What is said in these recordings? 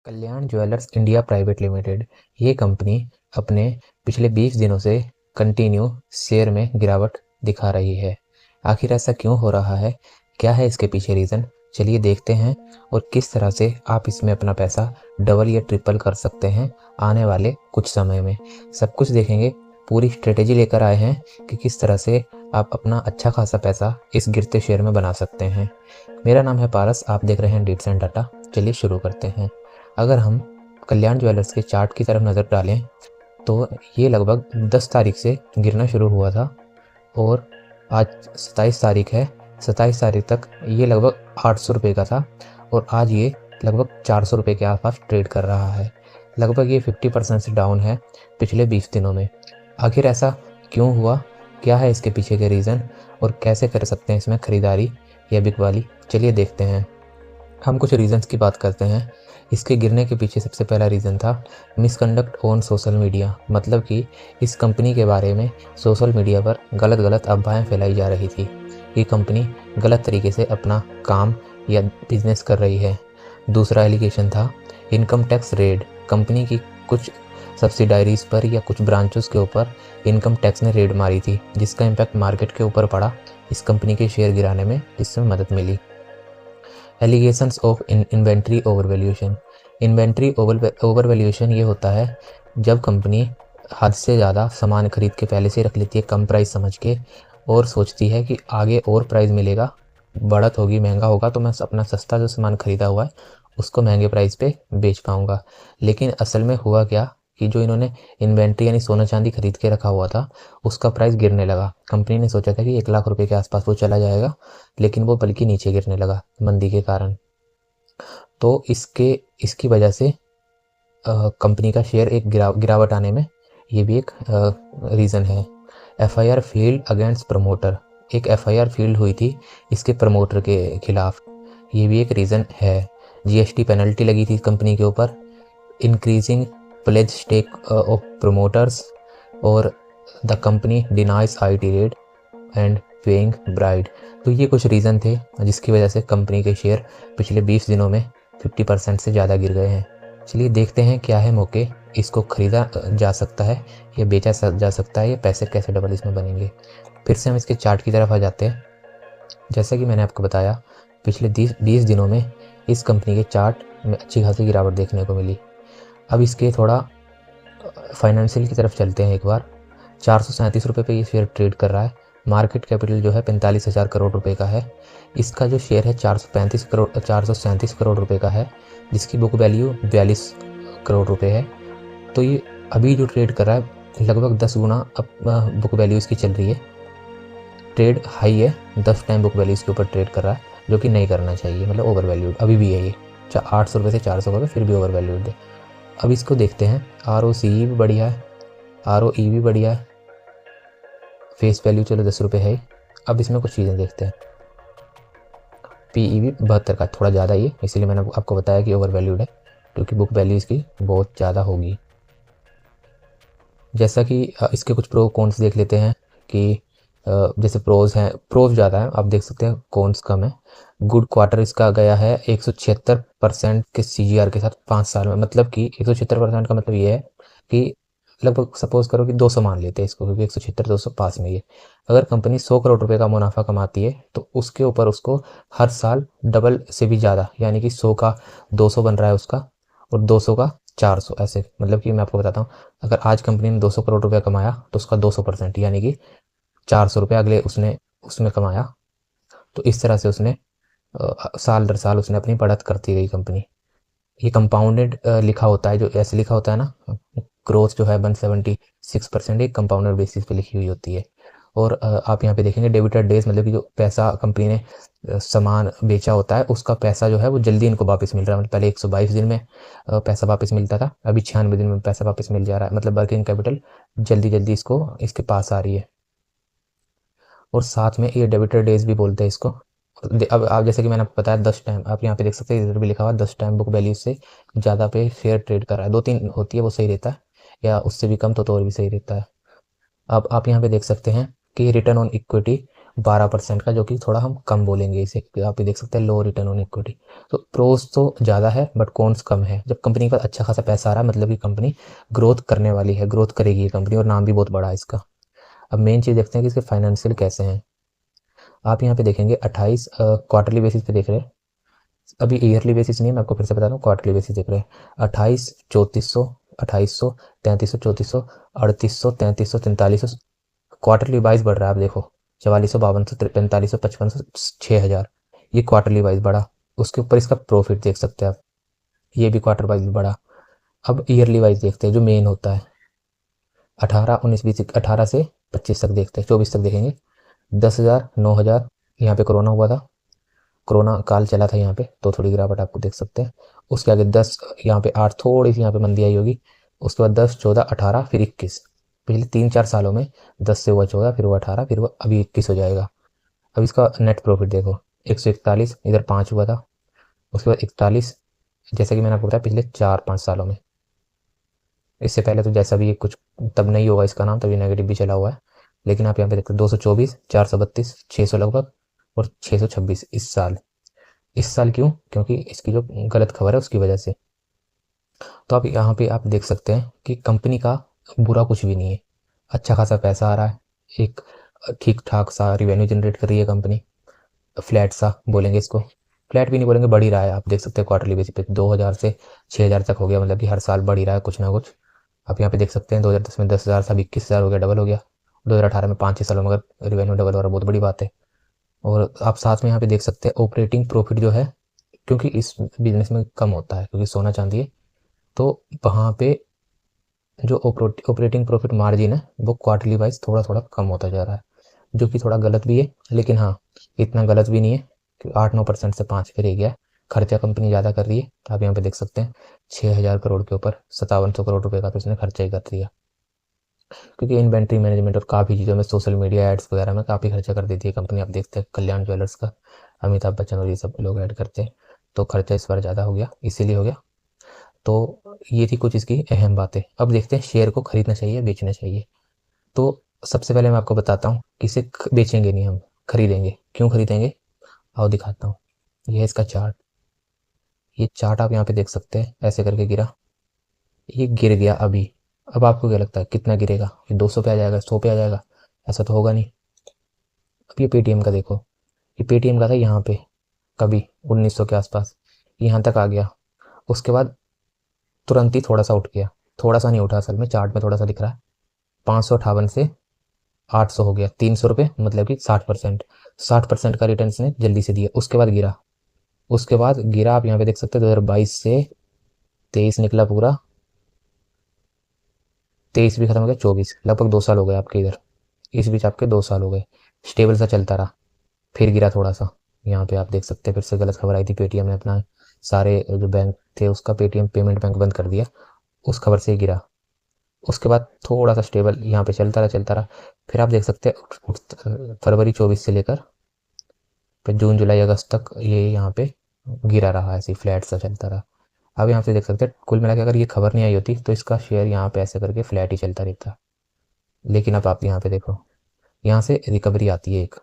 कल्याण jewellers India private limited ये company अपने पिछले 20 दिनों से कंटिन्यू शेयर में गिरावट दिखा रही है। आखिर ऐसा क्यों हो रहा है? क्या है इसके पीछे रीज़न? चलिए देखते हैं और किस तरह से आप इसमें अपना पैसा डबल या ट्रिपल कर सकते हैं आने वाले कुछ समय में। सब कुछ देखेंगे, पूरी स्ट्रेटेजी लेकर आए हैं कि किस तरह से आप अपना अच्छा खासा पैसा इस गिरते शेयर में बना सकते हैं। मेरा नाम है पारस, आप देख रहे हैं डीट्स एंड डाटा। चलिए शुरू करते हैं। अगर हम कल्याण ज्वेलर्स के चार्ट की तरफ नज़र डालें तो ये लगभग 10 तारीख से गिरना शुरू हुआ था और आज 27 तारीख है। 27 तारीख तक ये लगभग 800 रुपये का था और आज ये लगभग 400 रुपये के आसपास ट्रेड कर रहा है। लगभग ये 50% से डाउन है पिछले 20 दिनों में। आखिर ऐसा क्यों हुआ? क्या है इसके पीछे के रीज़न और कैसे कर सकते हैं इसमें ख़रीदारी या बिकवाली? चलिए देखते हैं। हम कुछ रीज़न्स की बात करते हैं। इसके गिरने के पीछे सबसे पहला रीज़न था मिसकंडक्ट ऑन सोशल मीडिया, मतलब कि इस कंपनी के बारे में सोशल मीडिया पर गलत अफवाहें फैलाई जा रही थी। ये कंपनी गलत तरीके से अपना काम या बिजनेस कर रही है। दूसरा एलिगेशन था इनकम टैक्स रेड। कंपनी की कुछ सब्सिडायरीज़ पर या कुछ ब्रांचों के ऊपर इनकम टैक्स ने रेड मारी थी, जिसका इम्पैक्ट मार्केट के ऊपर पड़ा इस कंपनी के शेयर गिराने में, जिससे मदद मिली। Allegations of inventory overvaluation. Inventory overvaluation ये होता है जब कंपनी हद से ज़्यादा सामान खरीद के पहले से रख लेती है कम प्राइस समझ के, और सोचती है कि आगे और प्राइस मिलेगा, बढ़त होगी, महंगा होगा, तो मैं अपना सस्ता जो सामान खरीदा हुआ है उसको महंगे प्राइस पे बेच पाऊँगा। लेकिन असल में हुआ क्या कि जो इन्होंने इन्वेंट्री यानी सोना चांदी खरीद के रखा हुआ था उसका प्राइस गिरने लगा। कंपनी ने सोचा था कि 1 लाख रुपए के आसपास वो चला जाएगा, लेकिन वो बल्कि नीचे गिरने लगा मंदी के कारण। तो इसकी वजह से कंपनी का शेयर एक गिरावट आने में ये भी एक रीज़न है। FIR field against promoter. एक एफआईआर फील्ड हुई थी इसके प्रमोटर के खिलाफ, ये भी एक रीज़न है। जीएसटी पेनल्टी लगी थी कंपनी के ऊपर। Increasing pledge stake of promoters और the company denies IT raid and paying bribe. तो ये कुछ रीज़न थे जिसकी वजह से कंपनी के शेयर पिछले 20 दिनों में 50% से ज़्यादा गिर गए हैं। चलिए देखते हैं क्या है मौके, इसको ख़रीदा जा सकता है या बेचा जा सकता है, या पैसे कैसे डबल इसमें बनेंगे। फिर से हम इसके चार्ट की तरफ आ जाते हैं। जैसा कि मैंने आपको बताया, पिछले 20 दिनों में इस कंपनी के चार्ट में अच्छी खासी गिरावट देखने को मिली। अब इसके थोड़ा फाइनेंशियल की तरफ चलते हैं एक बार। 437 रुपये पे ये शेयर ट्रेड कर रहा है। मार्केट कैपिटल जो है 45,000 करोड़ रुपए का है। इसका जो शेयर है 437 करोड़ रुपए का है, जिसकी बुक वैल्यू 42 करोड़ रुपए है। तो ये अभी जो ट्रेड कर रहा है लगभग 10 गुना अब बुक वैल्यू इसकी चल रही है। ट्रेड हाई है, 10 टाइम बुक वैल्यू इसके ऊपर ट्रेड कर रहा है, जो कि नहीं करना चाहिए, मतलब ओवर वैल्यूड अभी भी है ये। 800 रुपये से 400 रुपये फिर भी ओवर वैल्यूड है। अब इसको देखते हैं। ROCE भी बढ़िया है, ROE भी बढ़िया है, फेस वैल्यू चलो 10 रुपये है। अब इसमें कुछ चीज़ें देखते हैं। PE भी 72 का, थोड़ा ज़्यादा ही है, इसीलिए मैंने आपको बताया कि ओवर वैल्यूड है, क्योंकि बुक वैल्यू इसकी बहुत ज़्यादा होगी। जैसा कि इसके कुछ प्रो कॉन्स देख लेते हैं कि जैसे प्रोज हैं, प्रोज ज़्यादा है, आप देख सकते हैं, कॉन्स कम है। गुड क्वार्टर इसका गया है 176% के CGR के साथ 5 साल में। मतलब कि 176% का मतलब ये है कि लगभग सपोज करो कि 200 मान लेते हैं इसको, क्योंकि 176 200 पास में ही है। अगर कंपनी 100 करोड़ रुपए का मुनाफा कमाती है तो उसके ऊपर उसको हर साल डबल से भी ज़्यादा, यानी कि 100 का 200 बन रहा है उसका, और 200 का 400, ऐसे। मतलब कि मैं आपको बताता हूँ, अगर आज कंपनी ने 200 करोड़ रुपया कमाया तो उसका 200%, यानी कि 400 रुपये अगले उसने उसमें कमाया। तो इस तरह से उसने साल दर साल उसने अपनी बढ़त करती गई कंपनी। ये कंपाउंडेड लिखा होता है, जो ऐसे लिखा होता है ना, ग्रोथ जो है 176%, एक कंपाउंडेड बेसिस पे लिखी हुई होती है। और आप यहाँ पे देखेंगे डेबिटर डेज, मतलब कि जो पैसा कंपनी ने सामान बेचा होता है उसका पैसा जो है वो जल्दी इनको वापस मिल रहा है। मतलब पहले 122 दिन में पैसा वापस मिलता था, अभी 96 दिन में पैसा वापस मिल जा रहा है। मतलब वर्किंग कैपिटल जल्दी जल्दी इसको इसके पास आ रही है। और साथ में ये डेबिटर डेज भी बोलते हैं इसको। अब आप जैसे कि मैंने आपको बताया 10 टाइम, आप यहाँ पे देख सकते हैं, इधर भी लिखा हुआ है 10 टाइम बुक वैल्यू से ज़्यादा पे शेयर ट्रेड कर रहा है। 2-3 होती है वो सही रहता है, या उससे भी कम तो और भी सही रहता है। अब आप यहाँ पे देख सकते हैं कि रिटर्न ऑन इक्विटी 12% का, जो कि थोड़ा हम कम बोलेंगे इसे, आप ये देख सकते हैं लो रिटर्न ऑन इक्विटी। तो प्रोस तो ज़्यादा है बट कॉन्स कम है। जब कंपनी के पास अच्छा खासा पैसा आ रहा है मतलब कि कंपनी ग्रोथ करने वाली है, ग्रोथ करेगी ये कंपनी, और नाम भी बहुत बड़ा है इसका। अब मेन चीज़ देखते हैं कि इसके फाइनेंशियल कैसे हैं। आप यहाँ पे देखेंगे 28 क्वार्टरली बेसिस पे देख रहे हैं, अभी ईयरली बेसिस नहीं है, मैं आपको फिर से बता रहा हूँ, क्वार्टरली बेसिस देख रहे हैं। 28, 3400, 2800, 3300, 3400, 3800, 3300, 4300, क्वार्टरली वाइज बढ़ रहा है। आप देखो 4400, 5200, 4500, 5500, 6000, ये क्वार्टरली वाइज बढ़ा। उसके ऊपर इसका प्रॉफिट देख सकते हैं आप, ये भी क्वार्टर वाइज बढ़ा। अब ईयरली वाइज देखते हैं जो मेन होता है, 18, 19, 20, 18 से 25 तक देखते हैं, 24 तक देखेंगे। 10,000, 9,000, यहाँ पे कोरोना हुआ था, कोरोना काल चला था यहाँ पे, तो थोड़ी गिरावट आपको देख सकते हैं। उसके आगे 10, यहाँ पे 8, थोड़ी सी यहाँ पे मंदी आई होगी। उसके बाद 10, 14, 18, फिर 21। पिछले 3-4 सालों में 10 से हुआ 14, फिर हुआ 18, फिर वो अभी 21 हो जाएगा। अब इसका नेट प्रॉफिट देखो, 141, इधर 5 हुआ था, उसके बाद 41। जैसे कि मैंने आपको बताया पिछले 4-5 सालों में, इससे पहले तो जैसा भी ये कुछ तब नहीं होगा इसका नाम, तभी नेगेटिव भी चला हुआ है। लेकिन आप यहाँ पे देखते हैं 224, 432, 600 लगभग, और 626 इस साल। इस साल क्यों? क्योंकि इसकी जो गलत खबर है उसकी वजह से। तो आप यहाँ पे आप देख सकते हैं कि कंपनी का बुरा कुछ भी नहीं है, अच्छा खासा पैसा आ रहा है, एक ठीक ठाक सा रिवेन्यू जनरेट कर रही है कंपनी, फ्लैट सा बोलेंगे इसको, फ्लैट भी नहीं बोलेंगे, बढ़ ही रहा है। आप देख सकते हैं क्वार्टरली बेसिस पे 2000 से 6000 तक हो गया, मतलब कि हर साल बढ़ ही रहा है कुछ ना कुछ। आप यहाँ पे देख सकते हैं 2010 में 10,000 था, 21,000 हो गया, डबल हो गया। 2018 में 5-6 सालों में अगर रिवेन्यू डबल हो रहा है बहुत बड़ी बात है। और आप साथ में यहाँ पे देख सकते हैं ऑपरेटिंग प्रॉफिट जो है, क्योंकि इस बिजनेस में कम होता है क्योंकि सोना चांदी है, तो वहाँ पे जो ऑपरेटिंग प्रॉफिट मार्जिन है वो क्वार्टरली वाइज थोड़ा थोड़ा कम होता जा रहा है, जो कि थोड़ा गलत भी है। लेकिन हाँ, इतना गलत भी नहीं है कि 8-9% से 5 पे रह गया है। खर्चा कंपनी ज़्यादा कर रही है, आप यहाँ पे देख सकते हैं 6,000 करोड़ के ऊपर 5700 करोड़ रुपए का तो इसने खर्चा ही कर दिया, क्योंकि इन्वेंट्री मैनेजमेंट और काफ़ी चीज़ों में, सोशल मीडिया एड्स वगैरह में काफ़ी खर्चा कर देती है कंपनी। आप देखते हैं कल्याण ज्वेलर्स का अमिताभ बच्चन और ये सब लोग ऐड करते हैं, तो खर्चा इस बार ज़्यादा हो गया, इसीलिए हो गया। तो ये थी कुछ इसकी अहम बातें। अब देखते हैं शेयर को खरीदना चाहिए बेचना चाहिए। तो सबसे पहले मैं आपको बताता हूँ कि इसे बेचेंगे नहीं हम, खरीदेंगे। क्यों खरीदेंगे? आओ दिखाता हूँ। ये है इसका चार्ट, ये चार्ट आप यहाँ पे देख सकते हैं, ऐसे करके गिरा, ये गिर गया अभी। अब आपको क्या लगता है कितना गिरेगा? ये 200 पे आ जाएगा, 100 पे आ जाएगा? ऐसा तो होगा नहीं। अब ये पेटीएम का देखो, ये पेटीएम का था यहाँ पे कभी 1900 के आसपास, यहाँ तक आ गया। उसके बाद तुरंत ही थोड़ा सा उठ गया, थोड़ा सा नहीं उठा, असल में चार्ट में थोड़ा सा दिख रहा है। 558 से 800 हो गया, 300 रुपये, मतलब कि 60%। 60% का रिटर्न इसने जल्दी से दिया। उसके बाद गिरा, उसके बाद गिरा, आप यहाँ पे देख सकते हैं 2022 से 23 निकला पूरा, 23 भी खत्म हो गया, 24, लगभग 2 साल हो गए आपके इधर। इस बीच आपके 2 साल हो गए, स्टेबल सा चलता रहा, फिर गिरा थोड़ा सा। यहाँ पे आप देख सकते हैं फिर से गलत खबर आई थी, पेटीएम ने अपना सारे जो बैंक थे उसका पेटीएम पेमेंट बैंक बंद कर दिया, उस खबर से गिरा। उसके बाद थोड़ा सा स्टेबल यहाँ पे चलता रहा चलता रहा। फिर आप देख सकते हैं फरवरी 24 से लेकर फिर जून जुलाई अगस्त तक ये यहाँ पे गिरा रहा, ऐसे फ्लैट सा चलता रहा। अब यहाँ पे देख सकते हैं कुल मिला के अगर ये खबर नहीं आई होती तो इसका शेयर यहाँ पे ऐसे करके फ्लैट ही चलता रहता। लेकिन अब आप यहाँ पे देखो, यहाँ से रिकवरी आती है एक,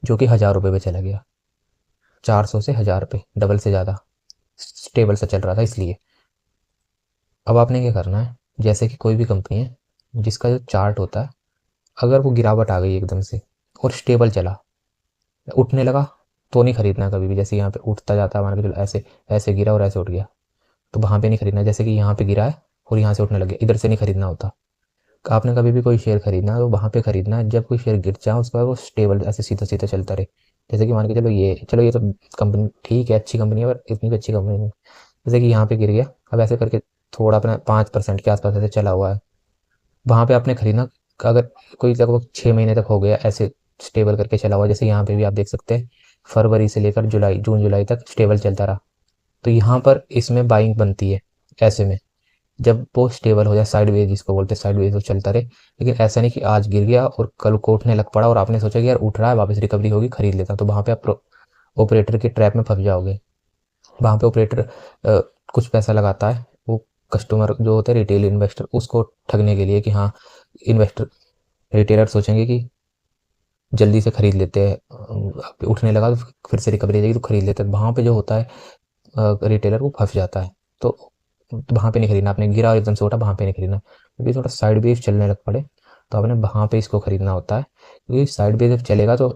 जो कि 1,000 रुपये पे चला गया, 400 से 1,000 पे, डबल से ज़्यादा स्टेबल सा चल रहा था इसलिए। अब आपने क्या करना है, जैसे कि कोई भी कंपनी है जिसका जो चार्ट होता है, अगर वो गिरावट आ गई एकदम से और स्टेबल चला, उठने लगा, तो नहीं खरीदना कभी भी। जैसे यहाँ पे उठता जाता है, मान के चलो ऐसे ऐसे गिरा और ऐसे उठ गया, तो वहाँ पे नहीं खरीदना। जैसे कि यहाँ पे गिरा है और यहाँ से उठने लगे, इधर से नहीं खरीदना होता। आपने कभी भी कोई शेयर खरीदना है तो वहाँ पे खरीदना है जब कोई शेयर गिर जाए, उसके बाद वो स्टेबल ऐसे सीधा सीधा चलता रहे। जैसे कि मान के चलो ये तो कंपनी ठीक है, अच्छी कंपनी है, पर इतनी भी अच्छी कंपनी नहीं। जैसे कि यहाँ पे गिर गया, अब ऐसे करके थोड़ा अपना 5% के आसपास ऐसे चला हुआ है, वहाँ पे आपने खरीदना। अगर कोई लगभग 6 महीने तक हो गया ऐसे स्टेबल करके चला हुआ, जैसे यहाँ पे भी आप देख सकते हैं फरवरी से लेकर जुलाई, जून जुलाई तक स्टेबल चलता रहा, तो यहाँ पर इसमें बाइंग बनती है। ऐसे में जब वो स्टेबल हो जाए, साइडवेज जिसको बोलते हैं, साइडवेज वो चलता रहे। लेकिन ऐसा नहीं कि आज गिर गया और कल को उठने लग पड़ा और आपने सोचा कि यार उठ रहा है वापस रिकवरी होगी खरीद लेता, तो वहाँ पे आप ऑपरेटर के ट्रैप में फंस जाओगे। वहाँ पे ऑपरेटर कुछ पैसा लगाता है, वो कस्टमर जो होते हैं रिटेल इन्वेस्टर, उसको ठगने के लिए कि हाँ, इन्वेस्टर रिटेलर सोचेंगे कि जल्दी से खरीद लेते हैं, उठने लगा तो फिर से रिकवरी आ जाएगी तो खरीद लेते हैं। वहाँ पे जो होता है रिटेलर वो फंस जाता है। तो वहाँ पे नहीं खरीदना, आपने गिरा और एकदम से उठा, वहाँ पे नहीं खरीदना, क्योंकि थोड़ा साइड वेव चलने लग पड़े तो आपने वहाँ पे इसको खरीदना होता है, क्योंकि साइड वेव जब चलेगा तो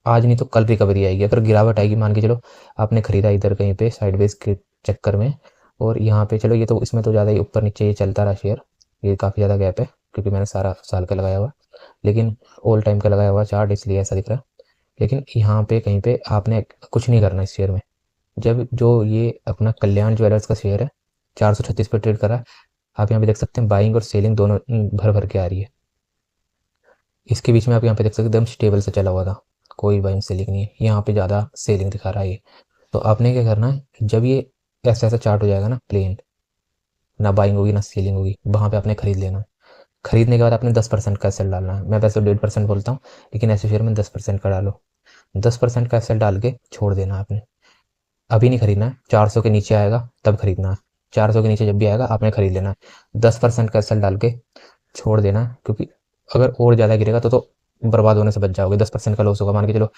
आज नहीं तो कल रिकवरी आएगी। अगर गिरावट आएगी, मान के चलो आपने खरीदा इधर कहीं पे साइडवेज के चक्कर में, और यहाँ पे चलो ये तो इसमें तो ज़्यादा ही ऊपर नीचे ये चलता रहा शेयर, ये काफ़ी ज़्यादा गैप है क्योंकि मैंने सारा साल का लगाया हुआ, लेकिन ऑल टाइम का लगाया हुआ चार्ट, इसलिए ऐसा दिख रहा है। लेकिन यहाँ पे कहीं पे आपने कुछ नहीं करना इस शेयर में। जब जो ये अपना कल्याण ज्वेलर्स का शेयर है 436 पे ट्रेड कर रहा है, आप यहाँ पे देख सकते हैं बाइंग और सेलिंग दोनों भर भर के आ रही है। इसके बीच में आप यहाँ पे देख सकते हैं एकदम स्टेबल से चला हुआ था, कोई बाइंग सेलिंग नहीं है, यहाँ पे ज़्यादा सेलिंग दिखा रहा है ये। तो आपने क्या करना है, जब ये ऐसा ऐसा चार्ट हो जाएगा ना प्लेन, ना बाइंग होगी ना सेलिंग होगी, वहाँ पे आपने खरीद लेना है। खरीदने के बाद आपने 10% का एसएल डालना है। मैं वैसे 1.5% बोलता हूँ, लेकिन ऐसे शेयर में 10% का डालो। 10% का एसएल डाल के छोड़ देना आपने। अभी नहीं खरीदना है, 400 के नीचे आएगा तब खरीदना है। 400 के नीचे जब भी आएगा आपने खरीद लेना है। 10% का एसएल डाल के छोड़ देना है, क्योंकि अगर और ज़्यादा गिरेगा तो बर्बाद होने से बच जाओगे। 10% का लॉस होगा, मान के चलो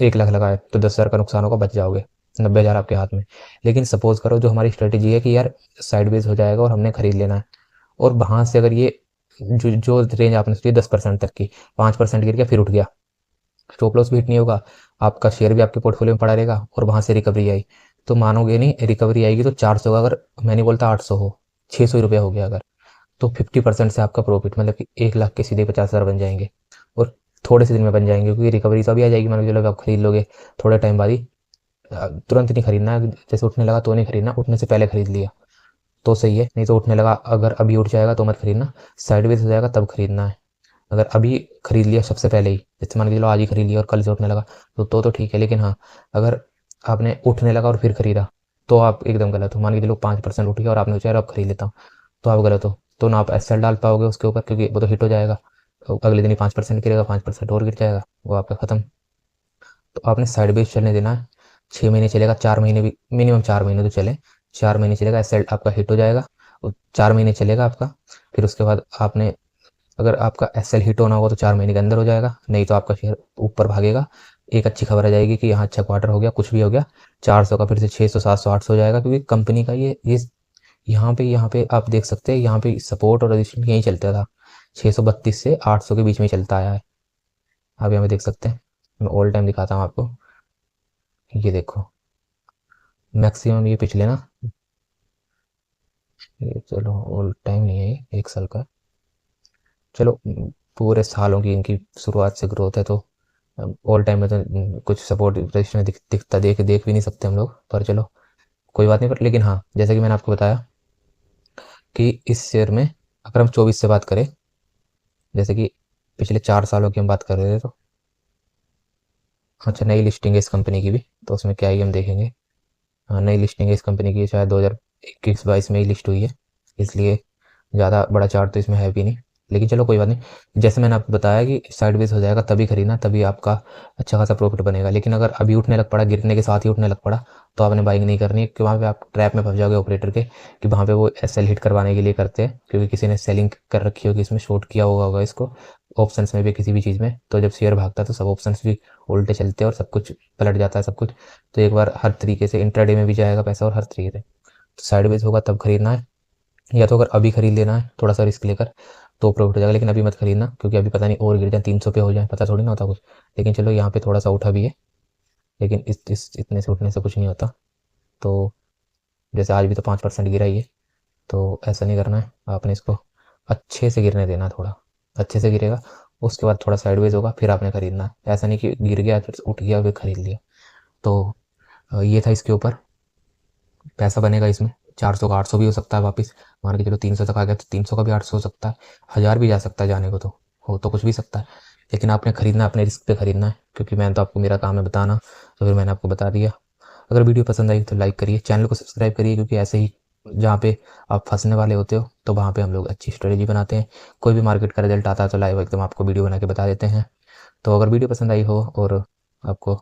1 लाख लगाए तो 10,000 का नुकसान होगा, बच जाओगे, 90,000 आपके हाथ में। लेकिन सपोज करो जो हमारी स्ट्रेटेजी है कि यार साइडवेज हो जाएगा और हमने खरीद लेना है, और वहाँ से अगर ये जो रेंज आपने सोची 10% तक की, 5% गिर गया फिर उठ गया, स्टॉप लॉस भी हिट नहीं होगा, आपका शेयर भी आपके पोर्टफोलियो में पड़ा रहेगा, और वहाँ से रिकवरी आई तो मानोगे नहीं, रिकवरी आएगी तो 400 का, अगर मैं नहीं बोलता 800 हो, 600 रुपया हो गया अगर, तो 50% से आपका प्रॉफिट, मतलब कि 1 लाख के सीधे 50,000 बन जाएंगे, और थोड़े से दिन में बन जाएंगे, क्योंकि रिकवरी तो अभी आ जाएगी। मान लो चलो आप खरीद लोगे थोड़े टाइम बाद ही, तुरंत नहीं खरीदना है, जैसे उठने लगा तो नहीं खरीदना, उठने से पहले खरीद लिया तो सही है, नहीं तो उठने लगा अगर अभी उठ जाएगा तो मत खरीदना, साइडवेज हो जाएगा तब खरीदना है। अगर अभी खरीद लिया सबसे पहले ही, जैसे मान के चलो आज ही खरीद लिया और कल से उठने लगा तो ठीक है, लेकिन हाँ अगर आपने उठने लगा और फिर खरीदा तो आप एकदम गलत हो। मान के चलो 5% उठ गया और आपने सोचा अब खरीद लेता हूँ, तो आप गलत हो। तो ना आप एसएल डाल पाओगे उसके ऊपर, क्योंकि वो तो हिट हो जाएगा, तो अगले दिन ही 5% गिरेगा, 5% और गिर जाएगा, वो आपका खत्म। तो आपने साइडवेज चलने देना है। 6 महीने चलेगा, 4 महीने भी, मिनिमम 4 महीने तो चले, 4 महीने चलेगा, एसएल आपका हिट हो जाएगा, और 4 महीने चलेगा आपका। फिर उसके बाद आपने, अगर आपका एसएल हिट होना होगा तो 4 महीने के अंदर हो जाएगा, नहीं तो आपका शेयर ऊपर भागेगा। एक अच्छी खबर आ जाएगी कि यहाँ अच्छा क्वार्टर हो गया, कुछ भी हो गया, 400 का फिर से 600 700 800 हो जाएगा, क्योंकि कंपनी का ये यहाँ पे आप देख सकते हैं, यहाँ पे सपोर्ट और रेजिस्टेंस यहीं चलता था, 632 से 800 के बीच में चलता आया है। आप यहाँ पे देख सकते हैं, मैं ऑल टाइम दिखाता हूँ आपको, ये देखो मैक्सिमम ये पिछले ना, ये चलो ऑल टाइम नहीं है, ये 1 साल का, चलो पूरे सालों की इनकी शुरुआत से ग्रोथ है, तो ऑल टाइम में तो कुछ सपोर्ट रेजिस्टेंस दिखता देख भी नहीं सकते हम लोग, पर चलो कोई बात नहीं। पर लेकिन हाँ, जैसा कि मैंने आपको बताया कि इस शेयर में अगर हम 24 से बात करें, जैसे कि पिछले 4 सालों की हम बात कर रहे थे, तो अच्छा नई लिस्टिंग है इस कंपनी की भी, तो उसमें क्या ही हम देखेंगे। हाँ नई लिस्टिंग है इस कंपनी की, शायद 2021-22 में ही लिस्ट हुई है, इसलिए ज़्यादा बड़ा चार्ट तो इसमें है भी नहीं, लेकिन चलो कोई बात नहीं। जैसे मैंने आपको बताया कि साइडवेज हो जाएगा तभी खरीदना, तभी आपका अच्छा खासा प्रॉफिट बनेगा। लेकिन अगर अभी उठने लग पड़ा, गिरने के साथ ही उठने लग पड़ा, तो आपने बाइंग नहीं करनी, क्योंकि वहाँ पे आप ट्रैप में फंस जाओगे ऑपरेटर के, कि वहाँ पे वो एसएल हिट करवाने के लिए करते हैं, क्योंकि किसी ने सेलिंग कर रखी होगी, इसमें शॉर्ट किया होगा इसको ऑप्शंस में भी, किसी भी चीज़ में, तो जब शेयर भागता है तो सब ऑप्शंस भी उल्टे चलते हैं और सब कुछ पलट जाता है सब कुछ। तो एक बार हर तरीके से इंट्राडे में भी जाएगा पैसा, और हर तरीके से तो साइडवेज होगा तब खरीदना है, या तो अगर अभी खरीद लेना है थोड़ा सा रिस्क लेकर तो प्रॉफिट हो जाएगा, लेकिन अभी मत खरीदना, क्योंकि अभी पता नहीं और गिर जाए 300 पे हो जाए, पता थोड़ी ना होता कुछ। लेकिन चलो यहाँ पे थोड़ा सा उठा भी है, लेकिन इस इतने से उठने से कुछ नहीं होता। तो जैसे आज भी तो 5% गिरा ही है, तो ऐसा नहीं करना है, आपने इसको अच्छे से गिरने देना, थोड़ा अच्छे से गिरेगा, उसके बाद थोड़ा साइडवेज होगा फिर आपने खरीदना है। ऐसा नहीं कि गिर गया फिर उठ गया फिर खरीद लिया। तो ये था इसके ऊपर, पैसा बनेगा इसमें, 400 का 800 भी हो सकता है वापस, मान के चलो 300 तक आ गया तो 300 का भी 800 हो सकता है, 1000 भी जा सकता है जाने को, तो हो तो कुछ भी सकता है। लेकिन आपने खरीदना अपने रिस्क पे खरीदना है, क्योंकि मैंने तो आपको, मेरा काम है बताना, तो फिर मैंने आपको बता दिया। अगर वीडियो पसंद आई तो लाइक करिए, चैनल को सब्सक्राइब करिए, क्योंकि ऐसे ही जहाँ पे आप फंसने वाले होते हो तो वहाँ पे हम लोग अच्छी स्ट्रेटेजी बनाते हैं। कोई भी मार्केट का रिजल्ट आता है तो लाइव एकदम आपको वीडियो बना के बता देते हैं। तो अगर वीडियो पसंद आई हो और आपको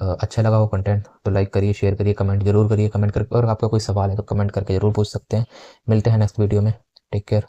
अच्छा लगा हो कंटेंट, तो लाइक करिए, शेयर करिए, कमेंट जरूर करिए, कमेंट करके, और आपका कोई सवाल है तो कमेंट करके ज़रूर पूछ सकते हैं। मिलते हैं नेक्स्ट वीडियो में, टेक केयर।